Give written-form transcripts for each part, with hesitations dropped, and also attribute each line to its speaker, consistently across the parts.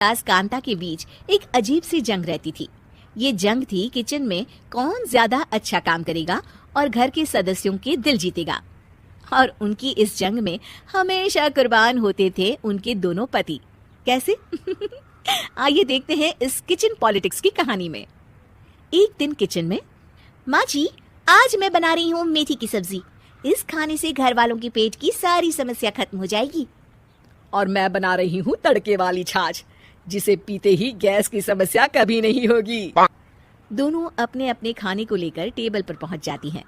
Speaker 1: सास कांता के बीच एक अजीब सी जंग रहती थी। ये जंग थी किचन में कौन ज्यादा अच्छा काम करेगा और घर के सदस्यों के दिल जीतेगा। और उनकी इस जंग में हमेशा कुर्बान होते थे उनके दोनों पति। कैसे? आइए देखते हैं इस किचन पॉलिटिक्स की कहानी में। एक दिन किचन में, माँ जी आज मैं बना रही हूँ मेथी की सब्जी। इस खाने से घर वालों के पेट की सारी समस्या खत्म हो जाएगी।
Speaker 2: और मैं बना रही हूँ तड़के वाली छाछ, जिसे पीते ही गैस की समस्या कभी नहीं होगी।
Speaker 1: दोनों अपने अपने खाने को लेकर टेबल पर पहुंच जाती हैं।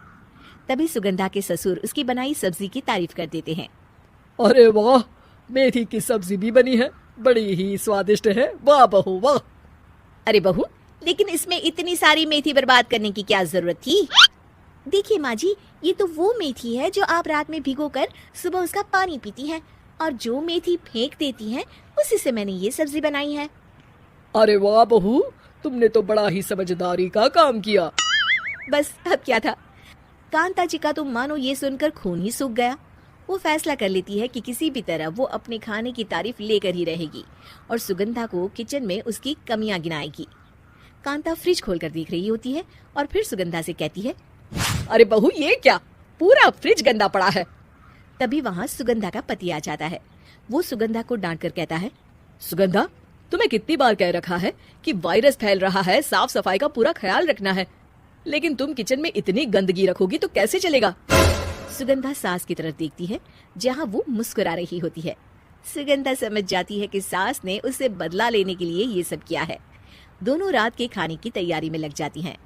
Speaker 1: तभी सुगंधा के ससुर उसकी बनाई सब्जी की तारीफ कर देते हैं।
Speaker 2: अरे वाह, मेथी की सब्जी भी बनी है, बड़ी ही स्वादिष्ट है। वाह बहू वाह।
Speaker 1: अरे बहू, लेकिन इसमें इतनी सारी मेथी बर्बाद करने की क्या जरूरत थी? देखिए माँ जी, ये तो वो मेथी है जो आप रात में भिगोकर सुबह उसका पानी पीती हैं, और जो मेथी फेंक देती हैं उसी से मैंने ये सब्जी बनाई है।
Speaker 2: अरे वाह बहू, तुमने तो बड़ा ही समझदारी का काम किया।
Speaker 1: बस अब क्या था, कांता जी का तो मानो ये सुनकर खून ही सूख गया। वो फैसला कर लेती है कि किसी भी तरह वो अपने खाने की तारीफ लेकर ही रहेगी और सुगंधा को किचन में उसकी कमियां गिनाएगी। कांता फ्रिज खोलकर देख रही होती है और फिर सुगंधा से कहती है,
Speaker 2: अरे बहू ये क्या, पूरा फ्रिज गंदा पड़ा है।
Speaker 1: तभी वहाँ सुगंधा का पति आ जाता है। वो सुगंधा को डांट कर कहता है,
Speaker 2: सुगंधा, तुम्हें कितनी बार कह रखा है कि वायरस फैल रहा है, साफ सफाई का पूरा ख्याल रखना है, लेकिन तुम किचन में इतनी गंदगी रखोगी तो कैसे चलेगा।
Speaker 1: सुगंधा सास की तरफ देखती है जहाँ वो मुस्कुरा रही होती है। सुगंधा समझ जाती है कि सास ने उससे बदला लेने के लिए ये सब किया है। दोनों रात के खाने की तैयारी में लग जाती हैं।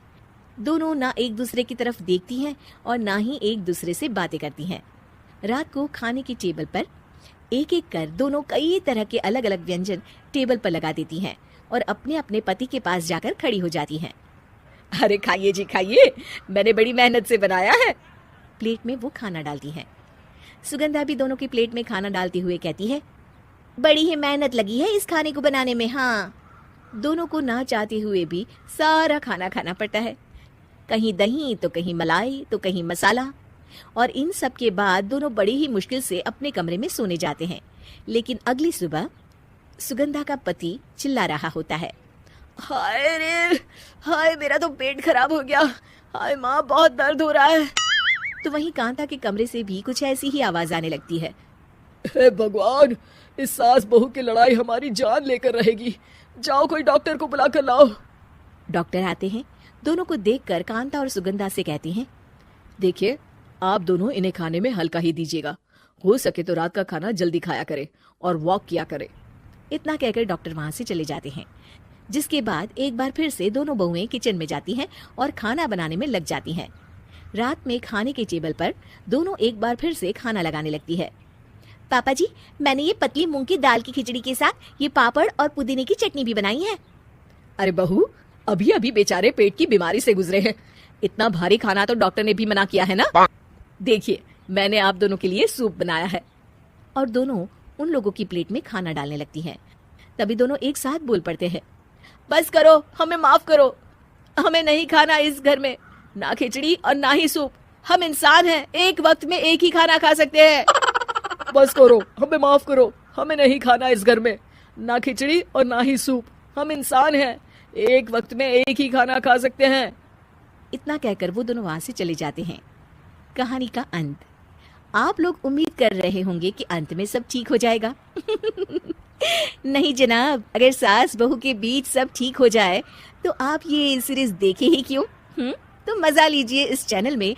Speaker 1: दोनों ना एक दूसरे की तरफ देखती हैं और ना ही एक दूसरे से बातें करती हैं। रात को खाने की टेबल पर एक एक कर दोनों कई तरह के अलग अलग व्यंजन टेबल पर लगा देती हैं और अपने अपने पति के पास जाकर खड़ी हो जाती हैं।
Speaker 2: अरे खाइए जी खाइए, मैंने बड़ी मेहनत से बनाया है।
Speaker 1: प्लेट में वो खाना डालती हैं। सुगंधा भी दोनों की प्लेट में खाना डालते हुए कहती है, बड़ी ही मेहनत लगी है इस खाने को बनाने में। हाँ, दोनों को ना चाहते हुए भी सारा खाना खाना पड़ता है। कहीं दही तो कहीं मलाई तो कहीं मसाला। और इन सब के बाद दोनों बड़ी ही मुश्किल से अपने कमरे में सोने जाते हैं। लेकिन अगली सुबह सुगंधा का पति चिल्ला रहा होता है,
Speaker 2: हाय रे, हाय मेरा तो पेट खराब हो गया, हाय माँ बहुत दर्द हो रहा है।
Speaker 1: तो वहीं कांता के कमरे से भी कुछ ऐसी ही आवाज आने लगती है।
Speaker 2: हे भगवान, इस सास बहू की लड़ाई हमारी जान लेकर रहेगी। जाओ कोई डॉक्टर को बुला कर लाओ।
Speaker 1: डॉक्टर आते हैं। दोनों को देखकर कांता और सुगंधा से कहती हैं,
Speaker 2: देखिए आप दोनों इन्हें खाने में हल्का ही दीजिएगा। हो सके तो रात का खाना जल्दी खाया करे और वॉक किया करे।
Speaker 1: इतना कहकर डॉक्टर वहां से चले जाते हैं। जिसके बाद एक बार फिर से दोनों बहुएं किचन में जाती हैं और खाना बनाने में लग जाती हैं। रात में खाने के टेबल पर दोनों एक बार फिर से खाना लगाने लगती है। पापा जी, मैंने ये पतली मूंग की दाल की खिचड़ी के साथ ये पापड़ और पुदीने की चटनी भी बनाई है।
Speaker 2: अरे बहू, अभी अभी बेचारे पेट की बीमारी से गुजरे हैं, इतना भारी खाना तो डॉक्टर ने भी मना किया है ना। देखिए मैंने आप दोनों के लिए सूप बनाया है।
Speaker 1: और दोनों उन लोगों की प्लेट में खाना डालने लगती हैं। तभी दोनों एक साथ बोल पड़ते हैं,
Speaker 2: बस करो, हमें माफ करो, हमें नहीं खाना इस घर में, ना खिचड़ी और ना ही सूप। हम इंसान हैं, एक वक्त में एक ही खाना खा सकते हैं। बस करो, हमें माफ करो, हमें नहीं खाना इस घर में, ना खिचड़ी और ना ही सूप। हम इंसान हैं, एक वक्त में एक ही खाना खा सकते हैं।
Speaker 1: इतना कहकर वो दोनों वहां से चले जाते हैं। कहानी का अंत। आप लोग उम्मीद कर रहे होंगे कि अंत में सब ठीक हो जाएगा। नहीं जनाब, अगर सास बहू के बीच सब ठीक हो जाए तो आप ये सीरीज देखे ही क्यों? तो मजा लीजिए इस चैनल में